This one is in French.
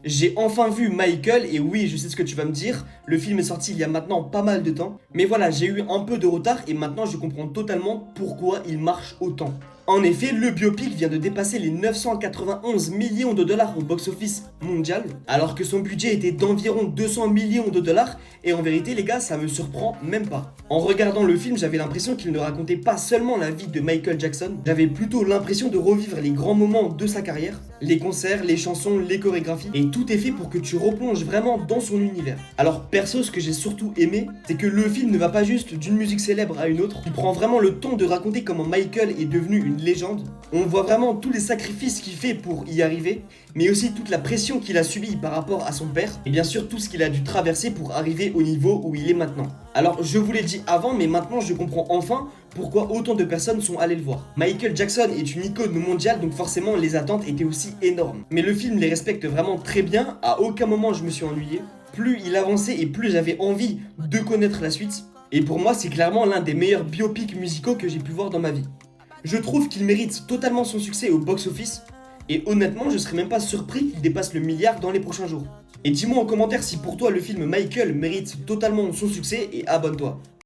J'ai enfin vu Michael et oui, je sais ce que tu vas me dire, le film est sorti il y a maintenant pas mal de temps. Mais voilà, j'ai eu un peu de retard et maintenant je comprends totalement pourquoi il marche autant. En effet, le biopic vient de dépasser les 991 millions de dollars au box-office mondial, alors que son budget était d'environ 200 millions de dollars, et en vérité les gars, ça me surprend même pas. En regardant le film, j'avais l'impression qu'il ne racontait pas seulement la vie de Michael Jackson, j'avais plutôt l'impression de revivre les grands moments de sa carrière, les concerts, les chansons, les chorégraphies, et tout est fait pour que tu replonges vraiment dans son univers. Alors perso, ce que j'ai surtout aimé, c'est que le film ne va pas juste d'une musique célèbre à une autre, il prend vraiment le temps de raconter comment Michael est devenu une légende. On voit vraiment tous les sacrifices qu'il fait pour y arriver, mais aussi toute la pression qu'il a subie par rapport à son père, et bien sûr tout ce qu'il a dû traverser pour arriver au niveau où il est maintenant. Alors je vous l'ai dit avant, mais maintenant je comprends enfin pourquoi autant de personnes sont allées le voir. Michael Jackson est une icône mondiale, donc forcément les attentes étaient aussi énormes. Mais le film les respecte vraiment très bien, à aucun moment je me suis ennuyé. Plus il avançait et plus j'avais envie de connaître la suite. Et pour moi c'est clairement l'un des meilleurs biopics musicaux que j'ai pu voir dans ma vie. Je trouve qu'il mérite totalement son succès au box-office, et honnêtement, je serais même pas surpris qu'il dépasse le milliard dans les prochains jours. Et dis-moi en commentaire si pour toi le film Michael mérite totalement son succès et abonne-toi.